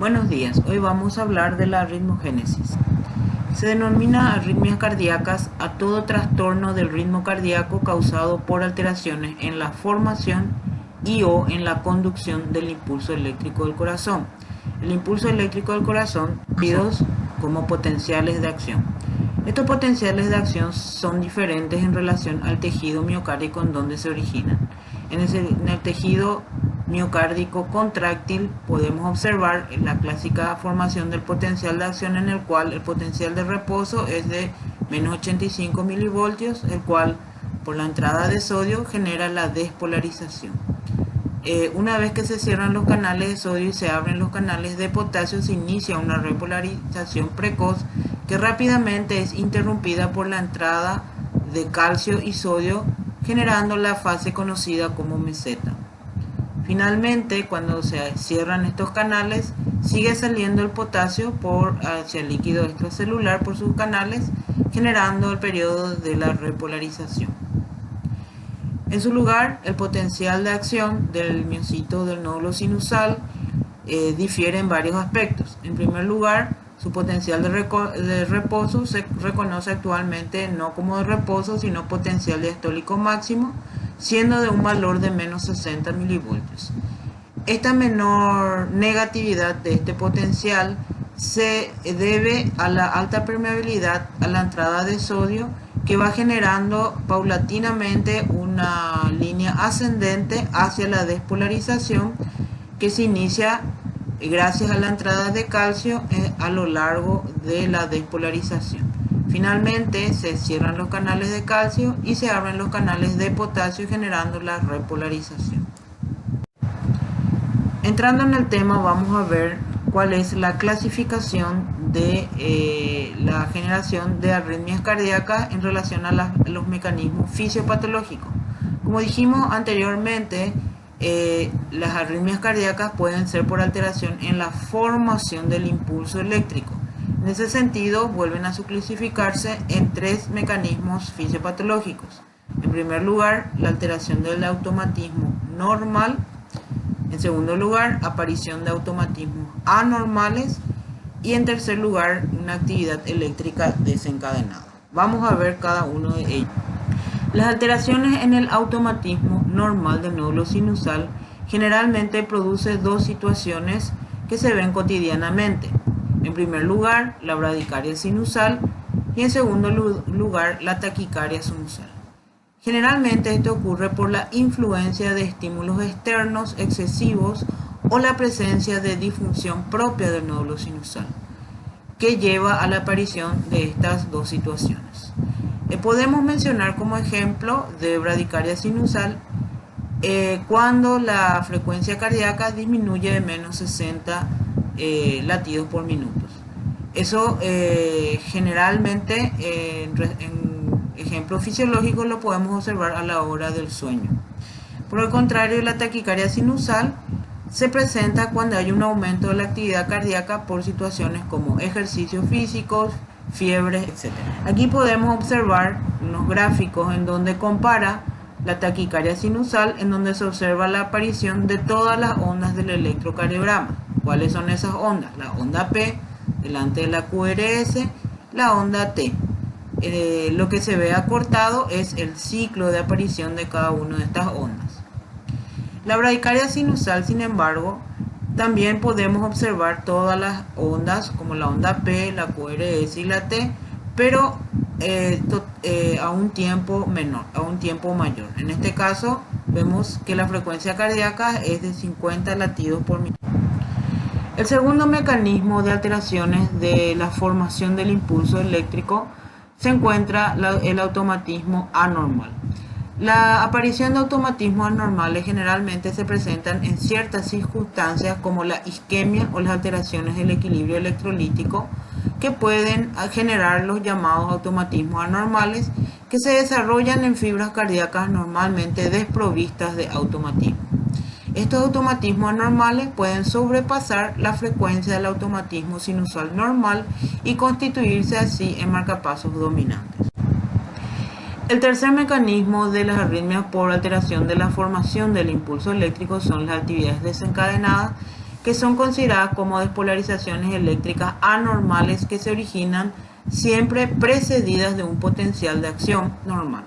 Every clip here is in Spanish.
Buenos días, hoy vamos a hablar de la arritmogénesis. Se denomina arritmias cardíacas a todo trastorno del ritmo cardíaco causado por alteraciones en la formación y/o en la conducción del impulso eléctrico del corazón. El impulso eléctrico del corazón, conocidos como potenciales de acción. Estos potenciales de acción son diferentes en relación al tejido miocárdico en donde se originan. En el tejido miocárdico contráctil podemos observar la clásica formación del potencial de acción, en el cual el potencial de reposo es de menos 85 milivoltios, el cual por la entrada de sodio genera la despolarización. Una vez que se cierran los canales de sodio y se abren los canales de potasio, se inicia una repolarización precoz que rápidamente es interrumpida por la entrada de calcio y sodio, generando la fase conocida como meseta. Finalmente, cuando se cierran estos canales, sigue saliendo el potasio hacia el líquido extracelular por sus canales, generando el periodo de la repolarización. En su lugar, el potencial de acción del miocito del nódulo sinusal difiere en varios aspectos. En primer lugar, su potencial de reposo se reconoce actualmente no como de reposo, sino potencial diastólico máximo, siendo de un valor de menos 60 milivoltios. Esta menor negatividad de este potencial se debe a la alta permeabilidad a la entrada de sodio, que va generando paulatinamente una línea ascendente hacia la despolarización, que se inicia gracias a la entrada de calcio a lo largo de la despolarización. Finalmente se cierran los canales de calcio y se abren los canales de potasio, generando la repolarización. Entrando en el tema, vamos a ver cuál es la clasificación de la generación de arritmias cardíacas en relación a los mecanismos fisiopatológicos. Como dijimos anteriormente, las arritmias cardíacas pueden ser por alteración en la formación del impulso eléctrico. En ese sentido, vuelven a subclasificarse en tres mecanismos fisiopatológicos. En primer lugar, la alteración del automatismo normal. En segundo lugar, aparición de automatismos anormales. Y en tercer lugar, una actividad eléctrica desencadenada. Vamos a ver cada uno de ellos. Las alteraciones en el automatismo normal del nódulo sinusal generalmente producen dos situaciones que se ven cotidianamente. En primer lugar, la bradicardia sinusal y en segundo lugar, la taquicardia sinusal. Generalmente esto ocurre por la influencia de estímulos externos excesivos o la presencia de disfunción propia del nódulo sinusal, que lleva a la aparición de estas dos situaciones. Podemos mencionar como ejemplo de bradicardia sinusal cuando la frecuencia cardíaca disminuye de menos 60 latidos por minuto. Eso generalmente en ejemplos fisiológicos lo podemos observar a la hora del sueño. Por el contrario, la taquicardia sinusal se presenta cuando hay un aumento de la actividad cardíaca por situaciones como ejercicios físicos, fiebres, etc. Aquí podemos observar unos gráficos en donde compara la taquicardia sinusal, en donde se observa la aparición de todas las ondas del electrocardiograma. ¿Cuáles son esas ondas? La onda P, delante de la QRS, la onda T. Lo que se ve acortado es el ciclo de aparición de cada una de estas ondas. La bradicardia sinusal, sin embargo, también podemos observar todas las ondas, como la onda P, la QRS y la T, pero a un tiempo menor, a un tiempo mayor. En este caso, vemos que la frecuencia cardíaca es de 50 latidos por minuto. El segundo mecanismo de alteraciones de la formación del impulso eléctrico se encuentra el automatismo anormal. La aparición de automatismos anormales generalmente se presentan en ciertas circunstancias como la isquemia o las alteraciones del equilibrio electrolítico, que pueden generar los llamados automatismos anormales, que se desarrollan en fibras cardíacas normalmente desprovistas de automatismo. Estos automatismos anormales pueden sobrepasar la frecuencia del automatismo sinusal normal y constituirse así en marcapasos dominantes. El tercer mecanismo de las arritmias por alteración de la formación del impulso eléctrico son las actividades desencadenadas, que son consideradas como despolarizaciones eléctricas anormales que se originan siempre precedidas de un potencial de acción normal.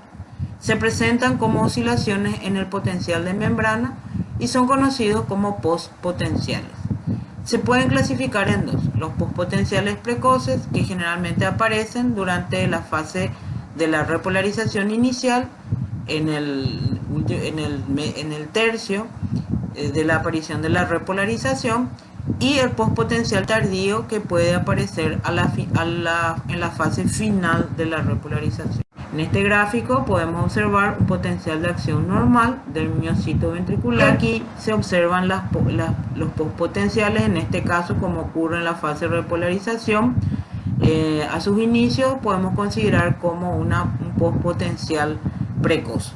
Se presentan como oscilaciones en el potencial de membrana y son conocidos como postpotenciales. Se pueden clasificar en dos: los postpotenciales precoces, que generalmente aparecen durante la fase de la repolarización inicial, en el tercio de la aparición de la repolarización, y el postpotencial tardío, que puede aparecer en la fase final de la repolarización. En este gráfico podemos observar un potencial de acción normal del miocito ventricular. Aquí se observan los postpotenciales, en este caso, como ocurre en la fase de repolarización. A sus inicios podemos considerar como un postpotencial precoz.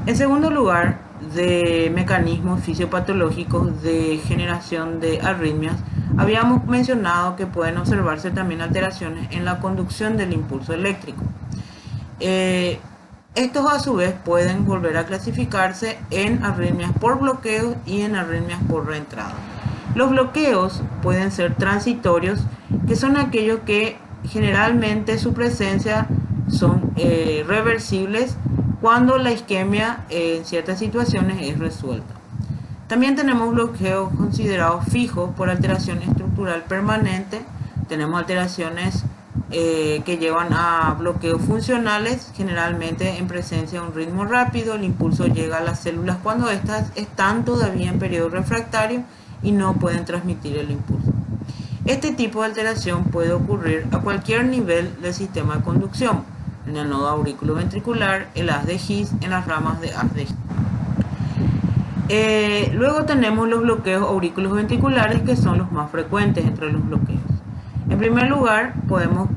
En segundo lugar, de mecanismos fisiopatológicos de generación de arritmias, habíamos mencionado que pueden observarse también alteraciones en la conducción del impulso eléctrico. Estos a su vez pueden volver a clasificarse en arritmias por bloqueo y en arritmias por reentrada. Los bloqueos pueden ser transitorios, que son aquellos que generalmente su presencia son reversibles cuando la isquemia en ciertas situaciones es resuelta. También tenemos bloqueos considerados fijos por alteración estructural permanente. Tenemos alteraciones que llevan a bloqueos funcionales, generalmente en presencia de un ritmo rápido. El impulso llega a las células cuando éstas están todavía en periodo refractario y no pueden transmitir el impulso. Este tipo de alteración puede ocurrir a cualquier nivel del sistema de conducción: en el nodo auriculoventricular, el haz de His, en las ramas de haz de His. Luego tenemos los bloqueos auriculoventriculares, que son los más frecuentes entre los bloqueos. En primer lugar, podemos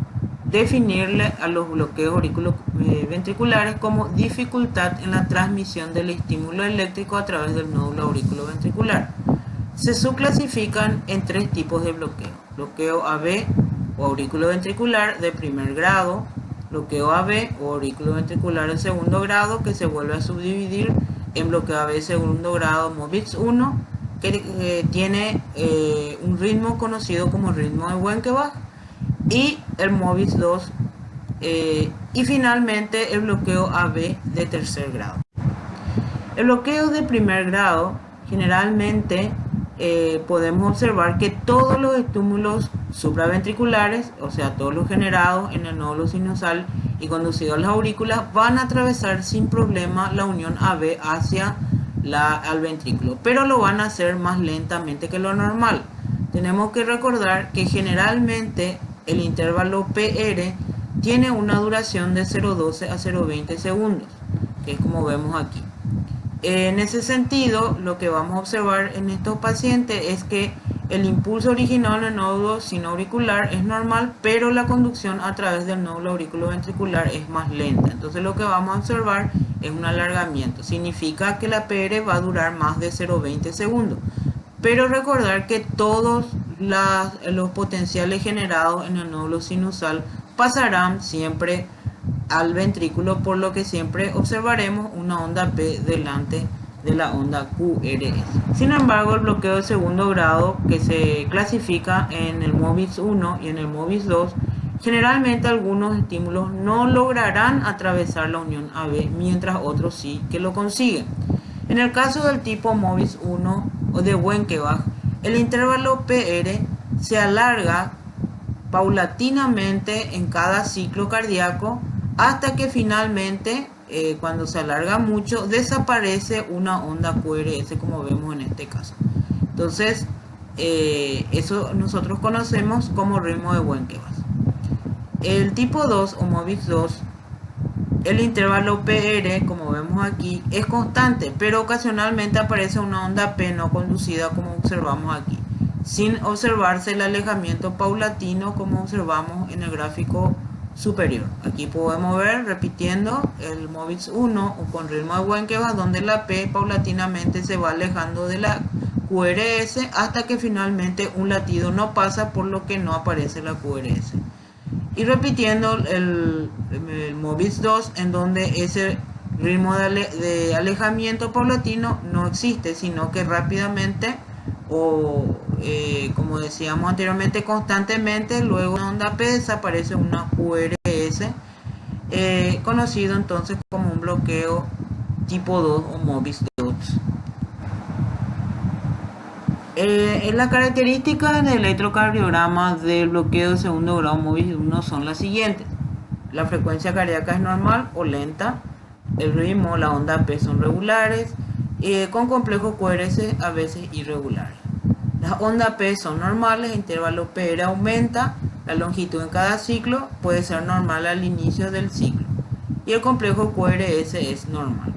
definirle a los bloqueos auriculoventriculares como dificultad en la transmisión del estímulo eléctrico a través del nódulo auriculoventricular. Se subclasifican en tres tipos de bloqueo: bloqueo AB o auriculoventricular de primer grado, bloqueo AB o auriculoventricular de segundo grado, que se vuelve a subdividir en bloqueo AB segundo grado MOBITZ 1, que tiene un ritmo conocido como ritmo de Wenckebach, y el MOBITZ 2, y finalmente el bloqueo AB de tercer grado. El bloqueo de primer grado, generalmente podemos observar que todos los estímulos supraventriculares, o sea, todos los generados en el nódulo sinusal y conducidos a las aurículas, van a atravesar sin problema la unión AB hacia al ventrículo, pero lo van a hacer más lentamente que lo normal. Tenemos que recordar que generalmente el intervalo PR tiene una duración de 0,12 a 0,20 segundos, que es como vemos aquí. En ese sentido, lo que vamos a observar en estos pacientes es que el impulso original en el nódulo sinoauricular es normal, pero la conducción a través del nódulo auriculoventricular es más lenta. Entonces lo que vamos a observar es un alargamiento. Significa que la PR va a durar más de 0,20 segundos. Pero recordar que todos los potenciales generados en el nódulo sinusal pasarán siempre al ventrículo, por lo que siempre observaremos una onda P delante de la onda QRS. Sin embargo, el bloqueo de segundo grado, que se clasifica en el MOBITZ 1 y en el MOBITZ 2, generalmente algunos estímulos no lograrán atravesar la unión AB, mientras otros sí que lo consiguen. En el caso del tipo MOBITZ 1 o de Wenckebach, el intervalo PR se alarga paulatinamente en cada ciclo cardíaco, hasta que finalmente, cuando se alarga mucho, desaparece una onda QRS, como vemos en este caso. Entonces, eso nosotros conocemos como ritmo de Wenckebach. El tipo 2 o MOBITZ 2, el intervalo PR, como vemos aquí, es constante, pero ocasionalmente aparece una onda P no conducida, como observamos aquí, sin observarse el alejamiento paulatino, como observamos en el gráfico superior. Aquí podemos ver, repitiendo, el MOBITZ 1 o con ritmo de Wenckebach, donde la P paulatinamente se va alejando de la QRS hasta que finalmente un latido no pasa, por lo que no aparece la QRS. Y repitiendo el MOBITZ 2, en donde ese ritmo de alejamiento paulatino no existe, sino que rápidamente o como decíamos anteriormente, constantemente. Luego de onda P desaparece una QRS, conocido entonces como un bloqueo tipo 2 o Mobius Dots. Las características del electrocardiograma del bloqueo de segundo grado Mobius 1 son las siguientes. La frecuencia cardíaca es normal o lenta, el ritmo, la onda P son regulares, con complejos QRS a veces irregulares. Las ondas P son normales, el intervalo PR aumenta, la longitud en cada ciclo puede ser normal al inicio del ciclo y el complejo QRS es normal.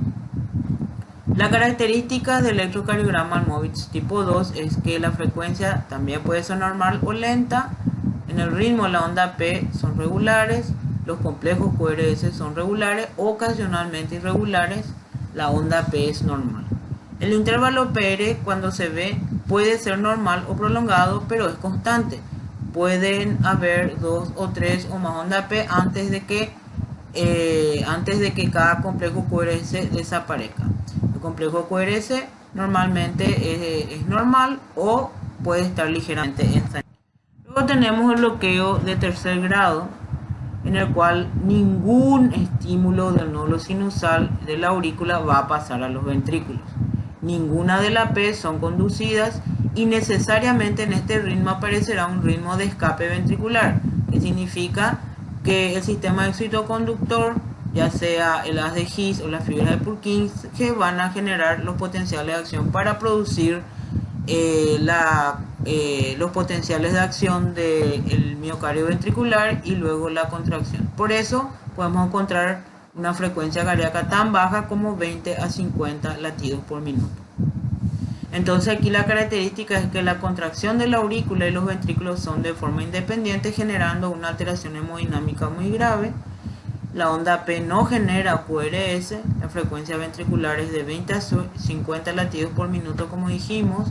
La característica del electrocardiograma Mobius tipo 2 es que la frecuencia también puede ser normal o lenta, en el ritmo la onda P son regulares, los complejos QRS son regulares, ocasionalmente irregulares, la onda P es normal. El intervalo PR cuando se ve puede ser normal o prolongado, pero es constante. Pueden haber 2 o 3 o más onda P antes de que cada complejo QRS desaparezca. El complejo QRS normalmente es normal o puede estar ligeramente ensanchado. Luego tenemos el bloqueo de tercer grado, en el cual ningún estímulo del nódulo sinusal de la aurícula va a pasar a los ventrículos. Ninguna de las P son conducidas y necesariamente en este ritmo aparecerá un ritmo de escape ventricular, que significa que el sistema excitoconductor, ya sea el haz de His o las fibras de Purkinje, que van a generar los potenciales de acción para producir los potenciales de acción del miocardio ventricular y luego la contracción. Por eso podemos encontrar una frecuencia cardíaca tan baja como 20 a 50 latidos por minuto. Entonces aquí la característica es que la contracción de la aurícula y los ventrículos son de forma independiente, generando una alteración hemodinámica muy grave. La onda P no genera QRS, la frecuencia ventricular es de 20 a 50 latidos por minuto, como dijimos.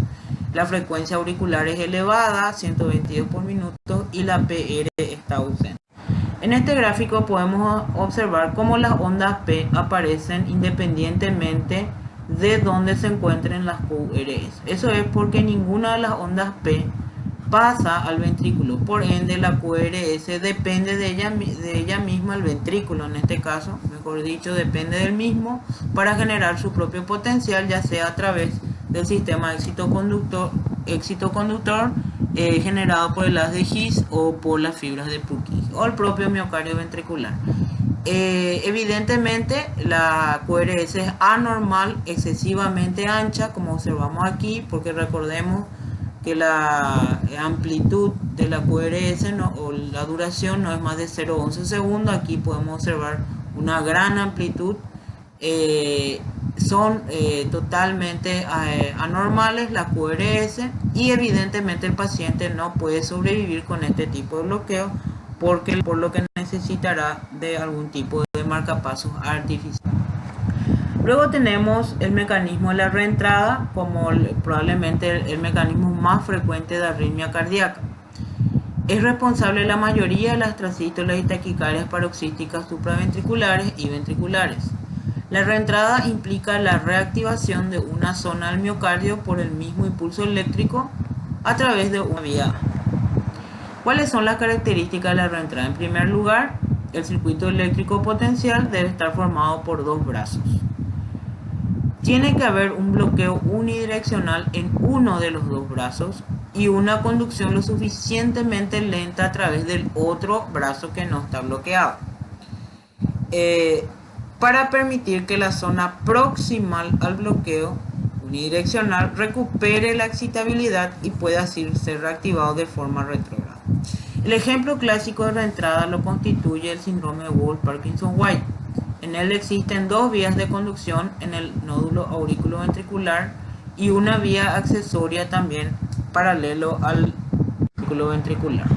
La frecuencia auricular es elevada, 122 por minuto, y la PR está ausente. En este gráfico podemos observar cómo las ondas P aparecen independientemente de donde se encuentren las QRS. Eso es porque ninguna de las ondas P pasa al ventrículo, por ende la QRS depende de ella misma, el ventrículo en este caso, mejor dicho, depende del mismo para generar su propio potencial, ya sea a través del sistema excitoconductor generado por el haz de His o por las fibras de Purkinje o el propio miocardio ventricular. Evidentemente la QRS es anormal, excesivamente ancha, como observamos aquí, porque recordemos que la amplitud de la QRS o la duración no es más de 0,11 segundos. Aquí podemos observar una gran amplitud. Son totalmente anormales las QRS y evidentemente el paciente no puede sobrevivir con este tipo de bloqueo por lo que necesitará de algún tipo de marcapasos artificial. Luego tenemos el mecanismo de la reentrada como probablemente el mecanismo más frecuente de arritmia cardíaca. Es responsable de la mayoría de las transístolas y taquicardias paroxísticas supraventriculares y ventriculares. La reentrada implica la reactivación de una zona del miocardio por el mismo impulso eléctrico a través de una vía. ¿Cuáles son las características de la reentrada? En primer lugar, el circuito eléctrico potencial debe estar formado por dos brazos. Tiene que haber un bloqueo unidireccional en uno de los dos brazos y una conducción lo suficientemente lenta a través del otro brazo que no está bloqueado, para permitir que la zona proximal al bloqueo unidireccional recupere la excitabilidad y pueda así ser reactivado de forma retrógrada. El ejemplo clásico de reentrada lo constituye el síndrome de Wolff-Parkinson-White. En él existen dos vías de conducción en el nódulo auriculoventricular y una vía accesoria también paralelo al auriculo ventricular.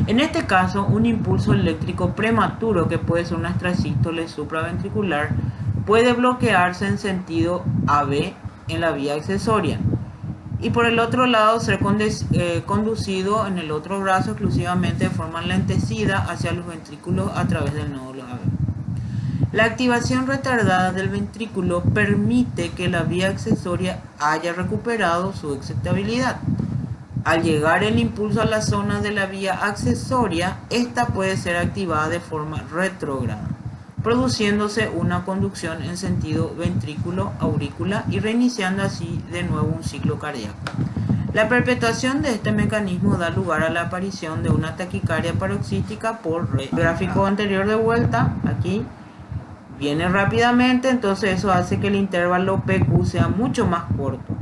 En este caso, un impulso eléctrico prematuro, que puede ser una extrasístole supraventricular, puede bloquearse en sentido AB en la vía accesoria y por el otro lado ser conducido en el otro brazo exclusivamente de forma enlentecida hacia los ventrículos a través del nódulo AB. La activación retardada del ventrículo permite que la vía accesoria haya recuperado su excitabilidad. Al llegar el impulso a la zona de la vía accesoria, esta puede ser activada de forma retrógrada, produciéndose una conducción en sentido ventrículo-aurícula y reiniciando así de nuevo un ciclo cardíaco. La perpetuación de este mecanismo da lugar a la aparición de una taquicardia paroxística por el gráfico anterior de vuelta. Aquí viene rápidamente, entonces eso hace que el intervalo PQ sea mucho más corto.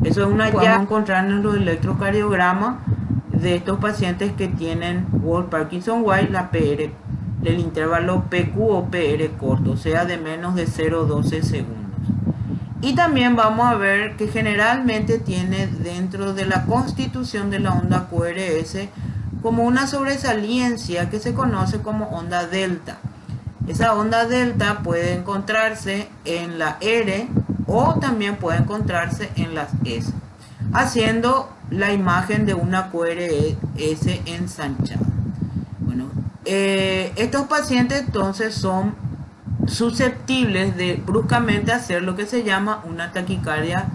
Eso es una hallazgo que podemos encontrar en los electrocardiogramas de estos pacientes que tienen Wolff-Parkinson-White, la PR, el intervalo PQ o PR corto, o sea de menos de 0,12 segundos. Y también vamos a ver que generalmente tiene dentro de la constitución de la onda QRS como una sobresaliencia que se conoce como onda delta. Esa onda delta puede encontrarse en la R o también puede encontrarse en las S, haciendo la imagen de una QRS ensanchada. Bueno, estos pacientes entonces son susceptibles de bruscamente hacer lo que se llama una taquicardia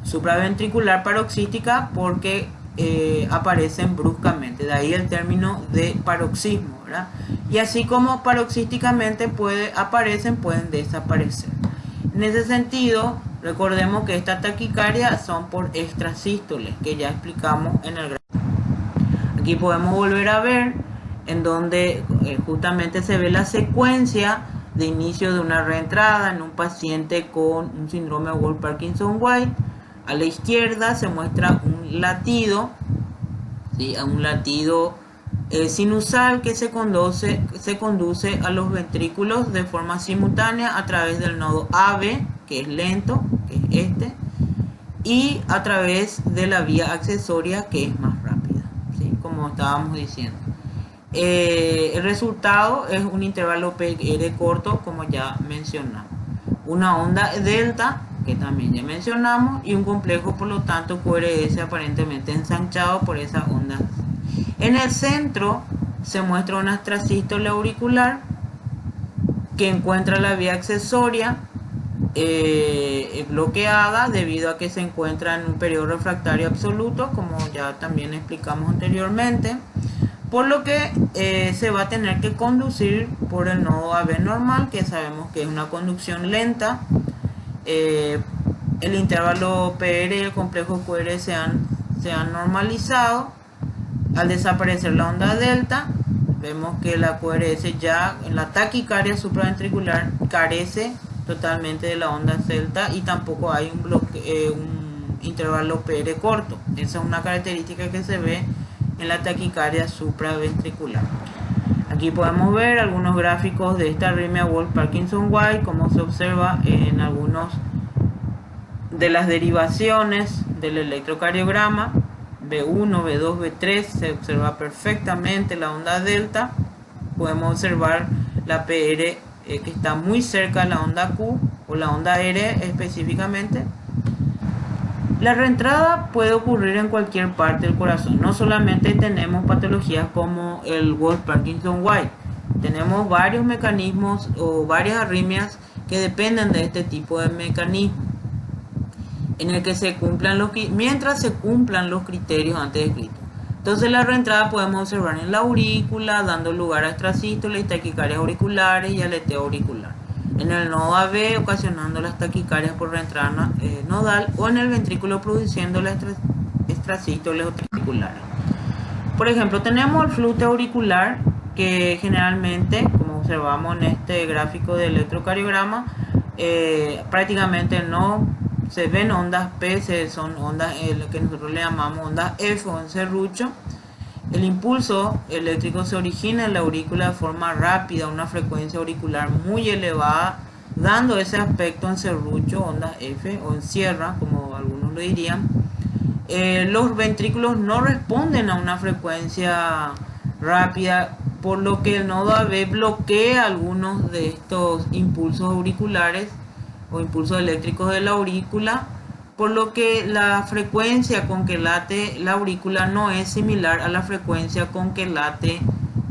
supraventricular paroxística porque aparecen bruscamente, de ahí el término de paroxismo, ¿verdad? Y así como paroxísticamente aparecen, pueden desaparecer. En ese sentido, recordemos que estas taquicardias son por extrasístoles, que ya explicamos en el gráfico. Aquí podemos volver a ver en donde justamente se ve la secuencia de inicio de una reentrada en un paciente con un síndrome Wolff-Parkinson-White. A la izquierda se muestra un latido, ¿sí? Un latido sinusal que se conduce a los ventrículos de forma simultánea a través del nodo AB, que es lento, que es este, y a través de la vía accesoria, que es más rápida, ¿sí? Como estábamos diciendo. El resultado es un intervalo PR corto, como ya mencionamos, una onda delta, que también ya mencionamos, y un complejo, por lo tanto, QRS aparentemente ensanchado por esa onda. En el centro se muestra una extrasístole auricular que encuentra la vía accesoria bloqueada debido a que se encuentra en un periodo refractario absoluto, como ya también explicamos anteriormente, por lo que se va a tener que conducir por el nodo AB normal, que sabemos que es una conducción lenta. El intervalo PR y el complejo QR se han normalizado. Al desaparecer la onda delta, vemos que la QRS ya en la taquicardia supraventricular carece totalmente de la onda delta y tampoco hay un intervalo PR corto. Esa es una característica que se ve en la taquicardia supraventricular. Aquí podemos ver algunos gráficos de esta arritmia Wolff-Parkinson-White, como se observa en algunos de las derivaciones del electrocardiograma. B1, B2, B3 se observa perfectamente la onda delta. Podemos observar la PR que está muy cerca de la onda Q o la onda R específicamente. La reentrada puede ocurrir en cualquier parte del corazón. No solamente tenemos patologías como el Wolff-Parkinson-White, tenemos varios mecanismos o varias arritmias que dependen de este tipo de mecanismo, en el que mientras se cumplan los criterios antes descritos. Entonces la reentrada podemos observar en la aurícula, dando lugar a extrasístoles, taquicardias auriculares y aleteo auricular. En el nodo AB, ocasionando las taquicardias por reentrada nodal, o en el ventrículo produciendo las extrasístoles auriculares. Por ejemplo, tenemos el flute auricular, que generalmente, como observamos en este gráfico de electrocardiograma, prácticamente no se ven ondas P, son ondas lo que nosotros le llamamos ondas F o en serrucho. El impulso eléctrico se origina en la aurícula de forma rápida, una frecuencia auricular muy elevada, dando ese aspecto en serrucho, ondas F o en sierra, como algunos lo dirían. Los ventrículos no responden a una frecuencia rápida, por lo que el nodo AB bloquea algunos de estos impulsos auriculares o impulsos eléctricos de la aurícula, por lo que la frecuencia con que late la aurícula no es similar a la frecuencia con que late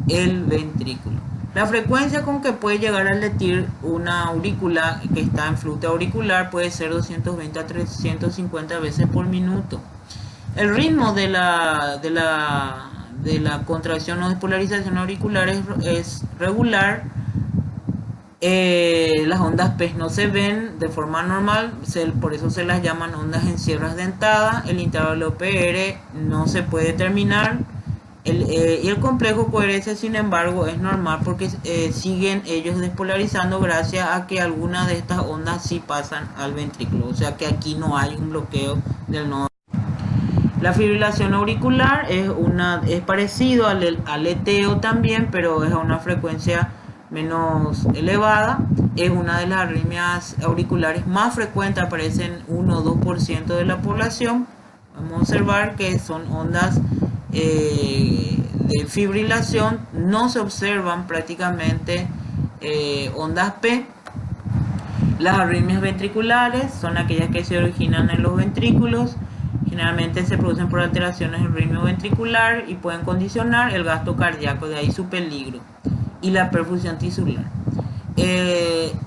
el ventrículo. La frecuencia con que puede llegar a latir una aurícula que está en flute auricular puede ser 220 a 350 veces por minuto. El ritmo de la contracción o despolarización auricular es regular. Las ondas P no se ven de forma normal, por eso se las llaman ondas en sierras dentadas. El intervalo PR no se puede determinar. Y el complejo QRS, sin embargo, es normal porque siguen ellos despolarizando gracias a que algunas de estas ondas sí pasan al ventrículo. O sea que aquí no hay un bloqueo del nodo. La fibrilación auricular es parecido al aleteo también, pero es a una frecuencia menos elevada. Es una de las arritmias auriculares más frecuentes, aparecen 1 o 2% de la población. Vamos a observar que son ondas de fibrilación, no se observan prácticamente ondas P. Las arritmias ventriculares son aquellas que se originan en los ventrículos. Generalmente se producen por alteraciones del ritmo ventricular y pueden condicionar el gasto cardíaco, de ahí su peligro, y la perfusión tisular.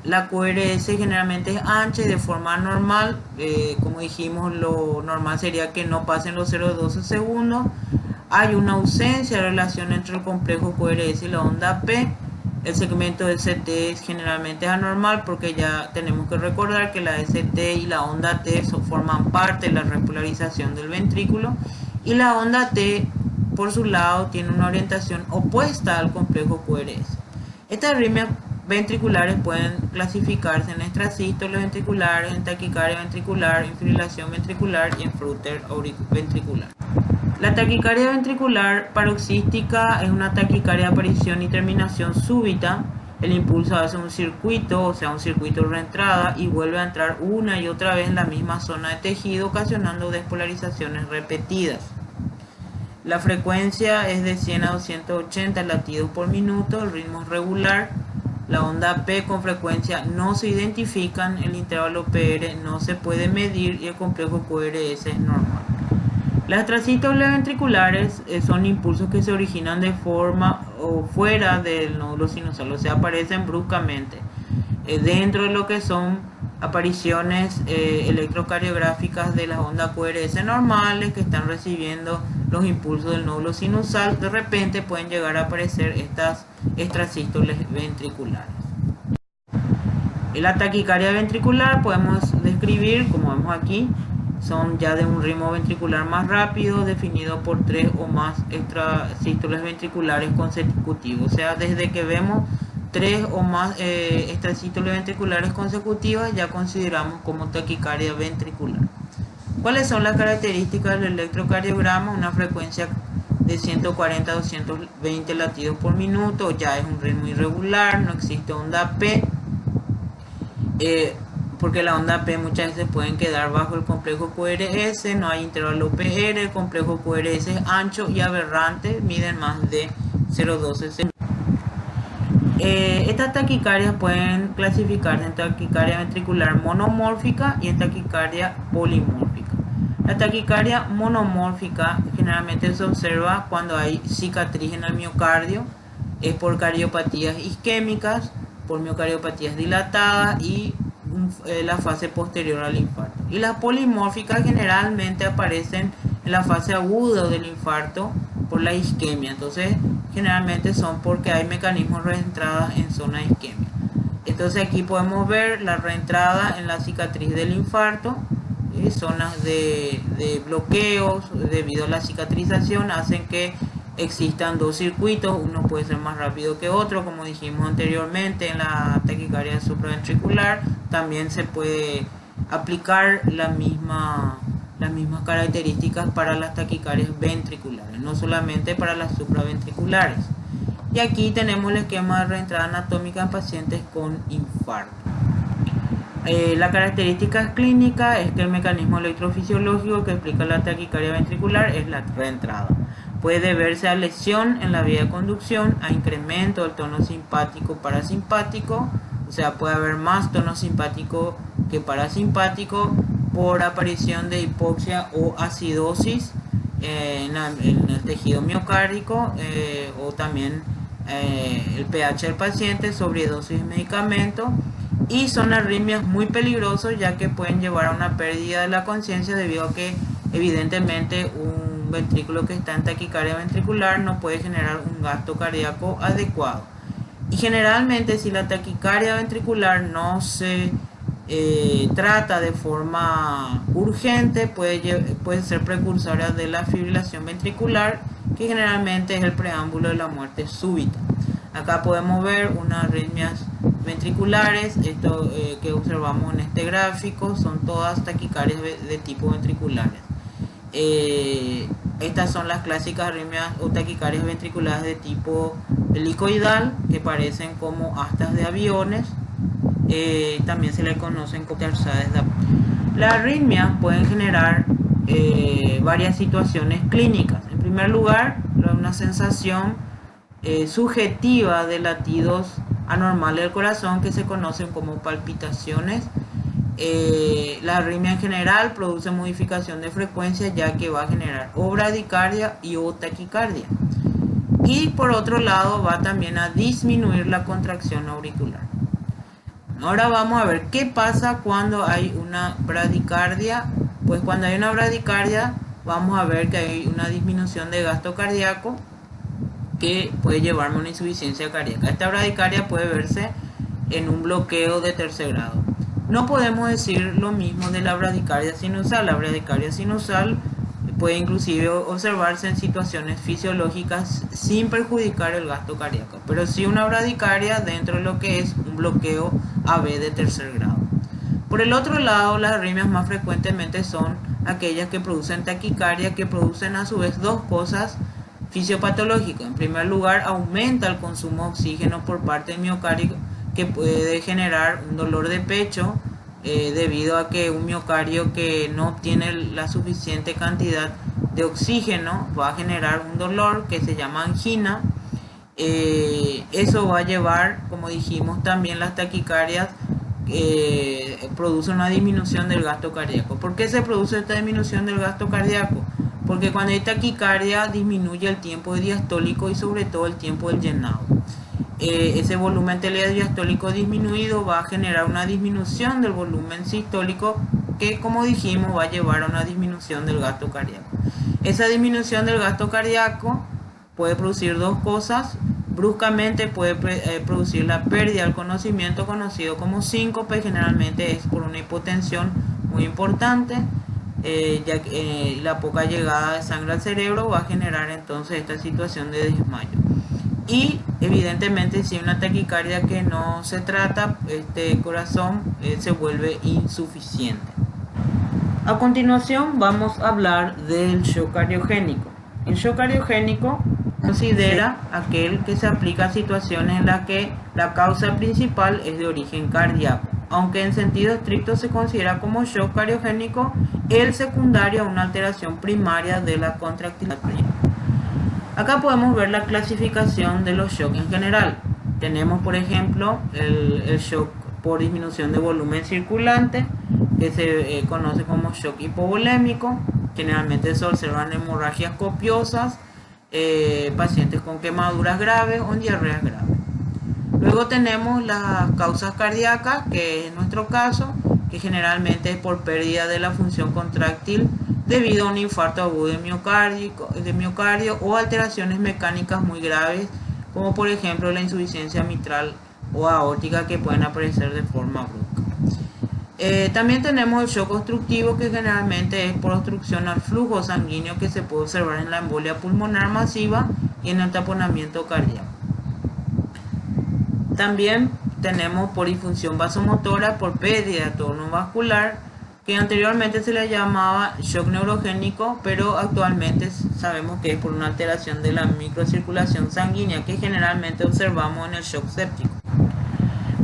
La QRS generalmente es ancha y de forma normal. Como dijimos, lo normal sería que no pasen los 0,12 segundos. Hay una ausencia de relación entre el complejo QRS y la onda P. El segmento de ST generalmente es anormal porque ya tenemos que recordar que la ST y la onda T forman parte de la repolarización del ventrículo, y la onda T por su lado tiene una orientación opuesta al complejo QRS. Estas arritmias ventriculares pueden clasificarse en extrasístole ventricular, en taquicardia ventricular, en fibrilación ventricular y en flutter ventricular. La taquicardia ventricular paroxística es una taquicardia de aparición y terminación súbita. El impulso hace un circuito, o sea, un circuito de reentrada, y vuelve a entrar una y otra vez en la misma zona de tejido, ocasionando despolarizaciones repetidas. La frecuencia es de 100 a 280 latidos por minuto, el ritmo es regular. La onda P con frecuencia no se identifican, el intervalo PR no se puede medir y el complejo QRS es normal. Las extrasístoles ventriculares son impulsos que se originan de forma o fuera del nódulo sinusal, o sea, aparecen bruscamente dentro de lo que son apariciones electrocardiográficas de las ondas QRS normales que están recibiendo los impulsos del nódulo sinusal. De repente pueden llegar a aparecer estas extrasístoles ventriculares. En la taquicardia ventricular podemos describir, como vemos aquí, son ya de un ritmo ventricular más rápido, definido por 3 o más extrasístoles ventriculares consecutivos. O sea, desde que vemos 3 o más extrasístoles ventriculares consecutivas, ya consideramos como taquicardia ventricular. ¿Cuáles son las características del electrocardiograma? Una frecuencia de 140 a 220 latidos por minuto, ya es un ritmo irregular, no existe onda P. Porque la onda P muchas veces pueden quedar bajo el complejo QRS, no hay intervalo PR, el complejo QRS es ancho y aberrante, miden más de 0,12 segundos. Estas taquicardias pueden clasificarse en taquicardia ventricular monomórfica y en taquicardia polimórfica. La taquicardia monomórfica generalmente se observa cuando hay cicatriz en el miocardio, es por cardiopatías isquémicas, por miocardiopatías dilatadas y la fase posterior al infarto. Y las polimórficas generalmente aparecen en la fase aguda del infarto por la isquemia. Entonces generalmente son porque hay mecanismos de reentrada en zona de isquemia. Entonces aquí podemos ver la reentrada en la cicatriz del infarto. Zonas de bloqueos debido a la cicatrización hacen que existan dos circuitos, uno puede ser más rápido que otro, como dijimos anteriormente. En la taquicardia supraventricular también se puede aplicar las mismas características para las taquicardias ventriculares, no solamente para las supraventriculares. Y aquí tenemos el esquema de reentrada anatómica en pacientes con infarto. La característica clínica es que el mecanismo electrofisiológico que explica la taquicardia ventricular es la reentrada. Puede deberse a lesión en la vía de conducción, a incremento del tono simpático parasimpático, o sea, puede haber más tono simpático que parasimpático, por aparición de hipoxia o acidosis en el tejido miocárdico, o también el pH del paciente, sobredosis de medicamento, y son arritmias muy peligrosas ya que pueden llevar a una pérdida de la conciencia debido a que evidentemente un ventrículo que está en taquicardia ventricular no puede generar un gasto cardíaco adecuado. Y generalmente si la taquicardia ventricular no se trata de forma urgente, puede ser precursora de la fibrilación ventricular, que generalmente es el preámbulo de la muerte súbita. Acá podemos ver unas arritmias ventriculares, esto que observamos en este gráfico son todas taquicardias de tipo ventriculares. Estas son las clásicas arritmias o taquicardias ventriculares de tipo helicoidal, que parecen como astas de aviones. También se le conocen como terzades de apoyo. Las arritmias pueden generar varias situaciones clínicas. En primer lugar, una sensación subjetiva de latidos anormales del corazón que se conocen como palpitaciones. La arritmia en general produce modificación de frecuencia, ya que va a generar o bradicardia y o taquicardia. Y por otro lado va también a disminuir la contracción auricular. Ahora vamos a ver qué pasa cuando hay una bradicardia. Pues cuando hay una bradicardia vamos a ver que hay una disminución de gasto cardíaco que puede llevarme a una insuficiencia cardíaca. Esta bradicardia puede verse en un bloqueo de tercer grado. No podemos decir lo mismo de la bradicardia sinusal. La bradicardia sinusal puede inclusive observarse en situaciones fisiológicas sin perjudicar el gasto cardíaco, pero sí una bradicardia dentro de lo que es un bloqueo AB de tercer grado. Por el otro lado, las arritmias más frecuentemente son aquellas que producen taquicardia, que producen a su vez dos cosas fisiopatológicas. En primer lugar, aumenta el consumo de oxígeno por parte del miocardio, que puede generar un dolor de pecho debido a que un miocardio que no obtiene la suficiente cantidad de oxígeno va a generar un dolor que se llama angina. Eso va a llevar, como dijimos, también las taquicardias produce una disminución del gasto cardíaco. ¿Por qué se produce esta disminución del gasto cardíaco? Porque cuando hay taquicardia disminuye el tiempo diastólico y sobre todo el tiempo del llenado. Ese volumen telediastólico disminuido va a generar una disminución del volumen sistólico que, como dijimos, va a llevar a una disminución del gasto cardíaco. Esa disminución del gasto cardíaco puede producir dos cosas. Bruscamente puede producir la pérdida del conocimiento, conocido como síncope. Generalmente es por una hipotensión muy importante, ya que la poca llegada de sangre al cerebro va a generar entonces esta situación de desmayo. Y evidentemente si hay una taquicardia que no se trata, este corazón se vuelve insuficiente. A continuación vamos a hablar del shock cardiogénico. El shock cardiogénico considera aquel que se aplica a situaciones en las que la causa principal es de origen cardíaco, aunque en sentido estricto se considera como shock cardiogénico el secundario a una alteración primaria de la contractilidad cardíaca. Acá podemos ver la clasificación de los shocks en general. Tenemos, por ejemplo, el shock por disminución de volumen circulante, que se conoce como shock hipovolémico. Generalmente se observan hemorragias copiosas, pacientes con quemaduras graves o diarreas graves. Luego tenemos las causas cardíacas, que es nuestro caso, que generalmente es por pérdida de la función contráctil debido a un infarto agudo de miocardio o alteraciones mecánicas muy graves, como por ejemplo la insuficiencia mitral o aórtica, que pueden aparecer de forma brusca. También tenemos el shock obstructivo, que generalmente es por obstrucción al flujo sanguíneo, que se puede observar en la embolia pulmonar masiva y en el taponamiento cardíaco. También tenemos por disfunción vasomotora, por pérdida de tono vascular, que anteriormente se le llamaba shock neurogénico, pero actualmente sabemos que es por una alteración de la microcirculación sanguínea que generalmente observamos en el shock séptico.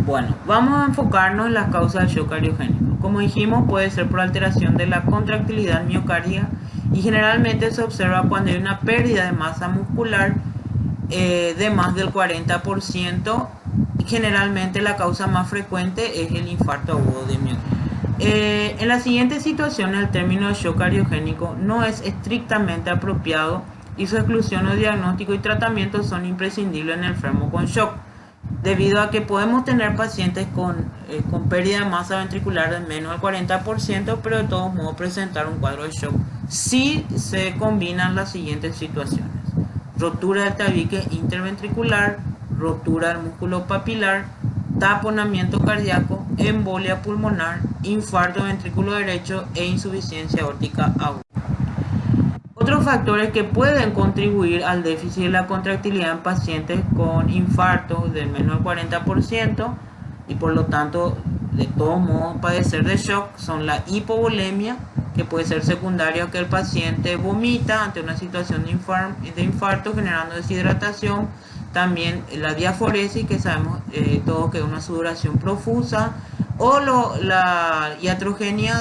Bueno, vamos a enfocarnos en las causas del shock cardiogénico. Como dijimos, puede ser por alteración de la contractilidad miocárdica y generalmente se observa cuando hay una pérdida de masa muscular de más del 40%. Y generalmente la causa más frecuente es el infarto agudo de miocardio. En la siguiente situación, el término shock cardiogénico no es estrictamente apropiado y su exclusión o diagnóstico y tratamiento son imprescindibles en el enfermo con shock, debido a que podemos tener pacientes con pérdida de masa ventricular de menos del 40%, pero de todos modos presentar un cuadro de shock si se combinan las siguientes situaciones: rotura del tabique interventricular, rotura del músculo papilar, taponamiento cardíaco, embolia pulmonar, infarto ventrículo derecho e insuficiencia aórtica aguda. Otros factores que pueden contribuir al déficit de la contractilidad en pacientes con infarto de menos del 40% y por lo tanto de todos modos padecer de shock son la hipovolemia, que puede ser secundaria a que el paciente vomita ante una situación de infarto generando deshidratación. También la diaforesis, que sabemos todos que es una sudoración profusa, o la iatrogenia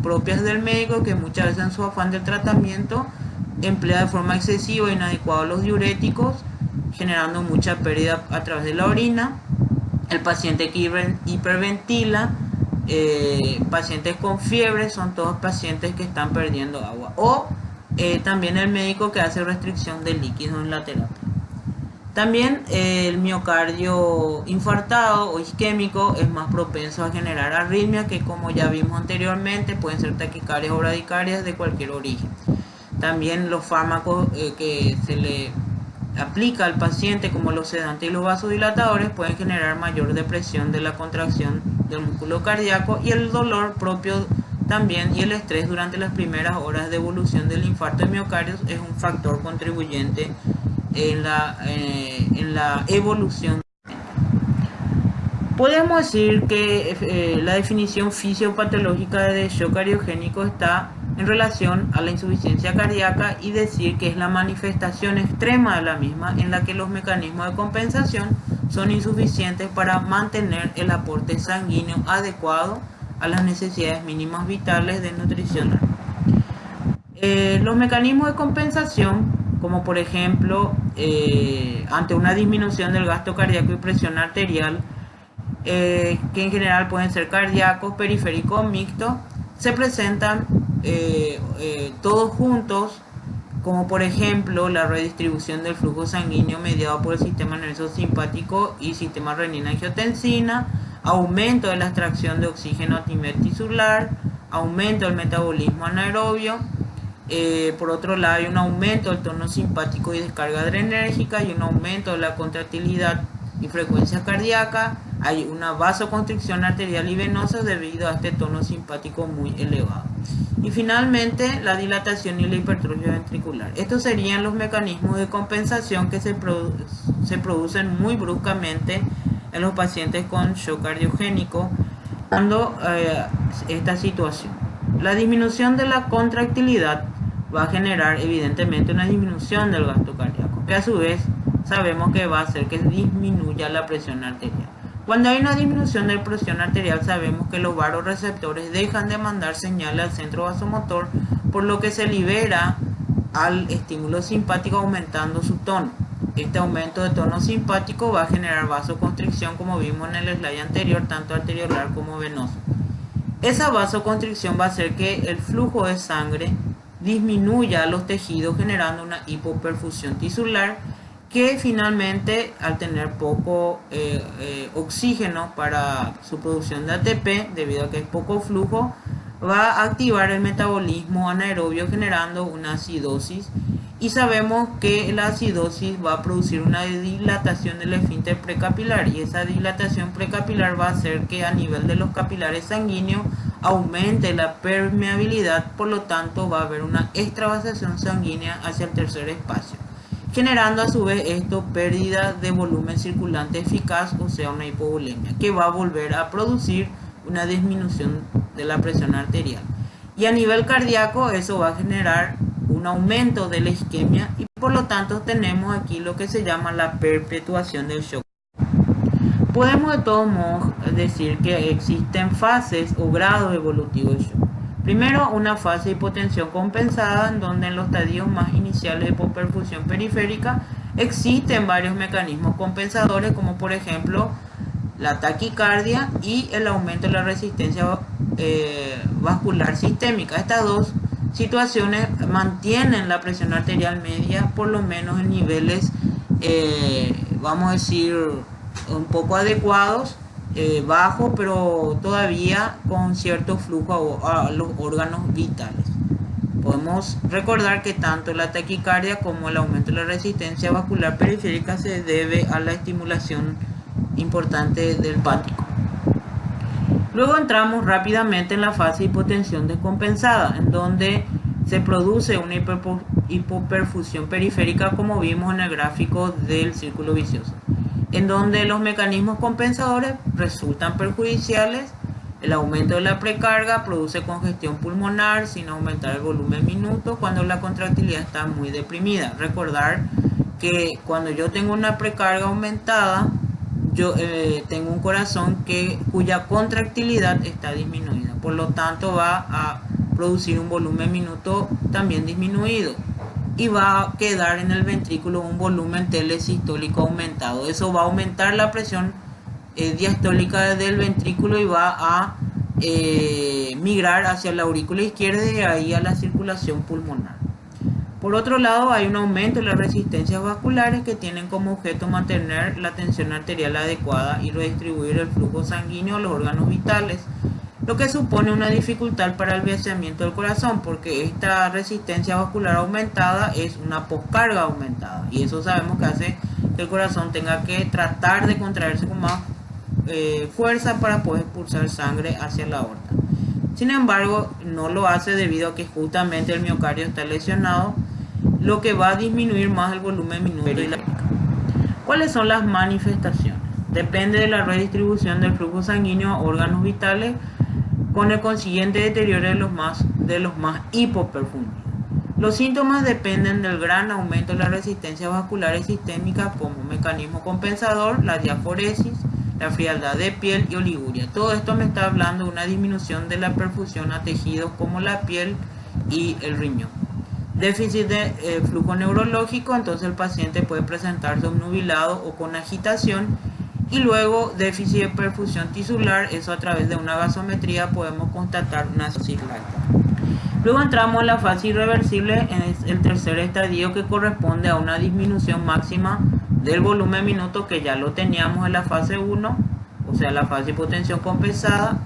propias del médico, que muchas veces en su afán de tratamiento emplea de forma excesiva e inadecuada los diuréticos, generando mucha pérdida a través de la orina. El paciente que hiperventila, pacientes con fiebre, son todos pacientes que están perdiendo agua. O también el médico que hace restricción de líquidos en la terapia. También el miocardio infartado o isquémico es más propenso a generar arritmia, que como ya vimos anteriormente pueden ser taquicardias o bradicardias de cualquier origen. También los fármacos que se le aplica al paciente, como los sedantes y los vasodilatadores, pueden generar mayor depresión de la contracción del músculo cardíaco, y el dolor propio también y el estrés durante las primeras horas de evolución del infarto de miocardio es un factor contribuyente en la evolución. Podemos decir que la definición fisiopatológica de shock cardiogénico está en relación a la insuficiencia cardíaca, y decir que es la manifestación extrema de la misma en la que los mecanismos de compensación son insuficientes para mantener el aporte sanguíneo adecuado a las necesidades mínimas vitales de nutrición. Los mecanismos de compensación, como por ejemplo ante una disminución del gasto cardíaco y presión arterial, que en general pueden ser cardíacos, periféricos, mixtos, se presentan todos juntos, como por ejemplo la redistribución del flujo sanguíneo mediado por el sistema nervioso simpático y sistema renina-angiotensina, aumento de la extracción de oxígeno a nivel tisular, aumento del metabolismo anaerobio. Por otro lado, hay un aumento del tono simpático y descarga adrenérgica, y un aumento de la contractilidad y frecuencia cardíaca. Hay una vasoconstricción arterial y venosa debido a este tono simpático muy elevado. Y finalmente, la dilatación y la hipertrofia ventricular. Estos serían los mecanismos de compensación que se producen muy bruscamente en los pacientes con shock cardiogénico cuando esta situación. La disminución de la contractilidad va a generar evidentemente una disminución del gasto cardíaco, que a su vez sabemos que va a hacer que disminuya la presión arterial. Cuando hay una disminución de la presión arterial, sabemos que los vasoreceptores dejan de mandar señales al centro vasomotor, por lo que se libera al estímulo simpático aumentando su tono. Este aumento de tono simpático va a generar vasoconstricción, como vimos en el slide anterior, tanto arteriolar como venoso. Esa vasoconstricción va a hacer que el flujo de sangre disminuya a los tejidos, generando una hipoperfusión tisular, que finalmente, al tener poco oxígeno para su producción de ATP, debido a que es poco flujo, va a activar el metabolismo anaerobio, generando una acidosis. Y sabemos que la acidosis va a producir una dilatación del esfínter precapilar, y esa dilatación precapilar va a hacer que a nivel de los capilares sanguíneos aumente la permeabilidad, por lo tanto va a haber una extravasación sanguínea hacia el tercer espacio, generando a su vez esto pérdida de volumen circulante eficaz, o sea una hipovolemia, que va a volver a producir una disminución de la presión arterial. Y a nivel cardíaco eso va a generar un aumento de la isquemia, y por lo tanto tenemos aquí lo que se llama la perpetuación del shock. Podemos de todos modos decir que existen fases o grados evolutivos de shock. Primero, una fase de hipotensión compensada, en donde en los estadios más iniciales de hipoperfusión periférica existen varios mecanismos compensadores, como por ejemplo la taquicardia y el aumento de la resistencia vascular sistémica. Estas dos situaciones mantienen la presión arterial media por lo menos en niveles, vamos a decir, un poco adecuados, bajo, pero todavía con cierto flujo a los órganos vitales. Podemos recordar que tanto la taquicardia como el aumento de la resistencia vascular periférica se debe a la estimulación importante del pático. Luego entramos rápidamente en la fase de hipotensión descompensada, en donde se produce una hipoperfusión periférica, como vimos en el gráfico del círculo vicioso, en donde los mecanismos compensadores resultan perjudiciales. El aumento de la precarga produce congestión pulmonar sin aumentar el volumen minuto cuando la contractilidad está muy deprimida. Recordar que cuando yo tengo una precarga aumentada, yo tengo un corazón cuya contractilidad está disminuida. Por lo tanto, va a producir un volumen minuto también disminuido. Y va a quedar en el ventrículo un volumen telesistólico aumentado. Eso va a aumentar la presión diastólica del ventrículo y va a migrar hacia la aurícula izquierda y de ahí a la circulación pulmonar. Por otro lado, hay un aumento en las resistencias vasculares que tienen como objeto mantener la tensión arterial adecuada y redistribuir el flujo sanguíneo a los órganos vitales, lo que supone una dificultad para el vaciamiento del corazón, porque esta resistencia vascular aumentada es una poscarga aumentada, y eso sabemos que hace que el corazón tenga que tratar de contraerse con más fuerza para poder expulsar sangre hacia la aorta. Sin embargo, no lo hace debido a que justamente el miocardio está lesionado, lo que va a disminuir más el volumen minuto y la precarga. ¿Cuáles son las manifestaciones? Depende de la redistribución del flujo sanguíneo a órganos vitales, con el consiguiente deterioro de los más hipoperfundidos. Los síntomas dependen del gran aumento de la resistencia vascular y sistémica como mecanismo compensador, la diaforesis, la frialdad de piel y oliguria. Todo esto me está hablando de una disminución de la perfusión a tejidos como la piel y el riñón. Déficit de flujo neurológico, entonces el paciente puede presentarse obnubilado o con agitación. Y luego déficit de perfusión tisular, eso a través de una gasometría podemos constatar una acidosis láctea. Luego entramos en la fase irreversible, en el tercer estadio, que corresponde a una disminución máxima del volumen minuto, que ya lo teníamos en la fase 1, o sea la fase de hipotensión compensada,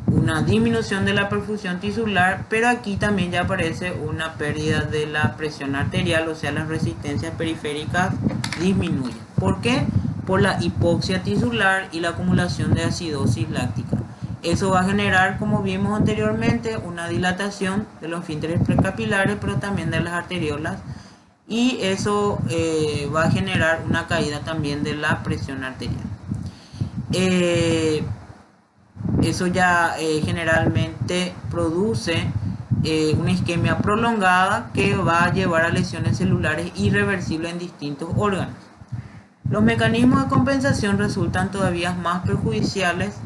una disminución de la perfusión tisular, pero aquí también ya aparece una pérdida de la presión arterial, o sea las resistencias periféricas disminuyen. ¿Por qué? Por la hipoxia tisular y la acumulación de acidosis láctica. Eso va a generar, como vimos anteriormente, una dilatación de los esfínteres precapilares, pero también de las arteriolas, y eso va a generar una caída también de la presión arterial. Eso ya generalmente produce una isquemia prolongada que va a llevar a lesiones celulares irreversibles en distintos órganos. Los mecanismos de compensación resultan todavía más perjudiciales,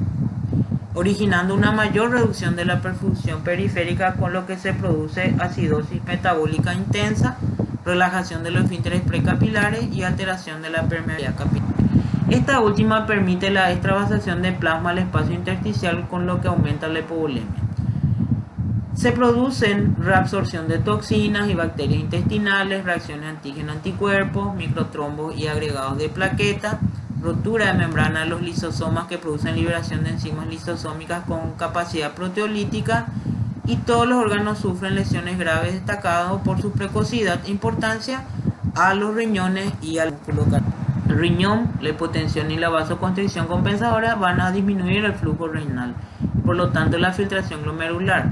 originando una mayor reducción de la perfusión periférica, con lo que se produce acidosis metabólica intensa, relajación de los esfínteres precapilares y alteración de la permeabilidad capilar. Esta última permite la extravasación de plasma al espacio intersticial, con lo que aumenta la hipovolemia. Se producen reabsorción de toxinas y bacterias intestinales, reacciones antígeno-anticuerpos, microtrombos y agregados de plaqueta, rotura de membrana de los lisosomas que producen liberación de enzimas lisosómicas con capacidad proteolítica, y todos los órganos sufren lesiones graves, destacados por su precocidad e importancia a los riñones y al músculo cardíaco. El riñón, la hipotensión y la vasoconstricción compensadora van a disminuir el flujo renal y por lo tanto la filtración glomerular.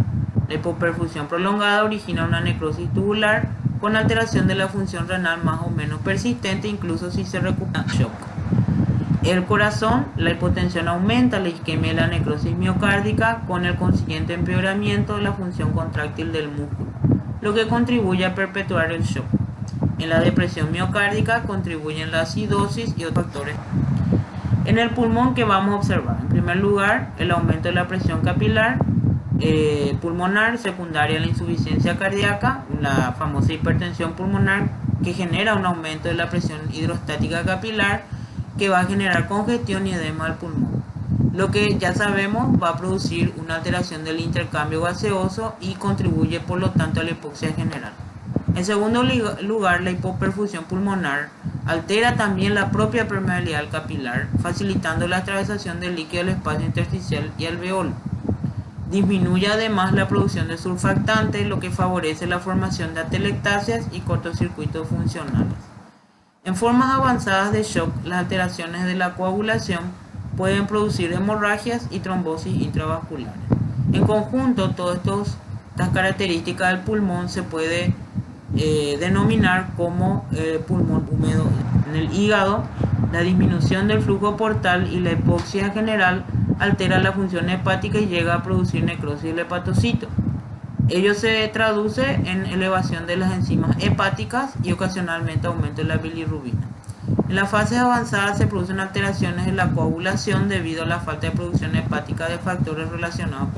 La hipoperfusión prolongada origina una necrosis tubular con alteración de la función renal más o menos persistente, incluso si se recupera shock. El corazón, la hipotensión aumenta la isquemia y la necrosis miocárdica, con el consiguiente empeoramiento de la función contráctil del músculo, lo que contribuye a perpetuar el shock. En la depresión miocárdica contribuyen la acidosis y otros factores. En el pulmón, ¿qué vamos a observar? En primer lugar, el aumento de la presión capilar pulmonar secundaria a la insuficiencia cardíaca, la famosa hipertensión pulmonar, que genera un aumento de la presión hidrostática capilar, que va a generar congestión y edema al pulmón. lo que ya sabemos va a producir una alteración del intercambio gaseoso y contribuye por lo tanto a la hipoxia general. En segundo lugar, la hipoperfusión pulmonar altera también la propia permeabilidad del capilar, facilitando la atravesación del líquido del espacio intersticial y alveolo. Disminuye además la producción de surfactantes, lo que favorece la formación de atelectasias y cortocircuitos funcionales. En formas avanzadas de shock, las alteraciones de la coagulación pueden producir hemorragias y trombosis intravasculares. En conjunto, todas estas características del pulmón se puede denominar como pulmón húmedo. En el hígado, la disminución del flujo portal y la hipoxia general altera la función hepática y llega a producir necrosis del hepatocito. Ello se traduce en elevación de las enzimas hepáticas y ocasionalmente aumento de la bilirrubina. En las fases avanzadas se producen alteraciones de la coagulación debido a la falta de producción hepática de factores relacionados con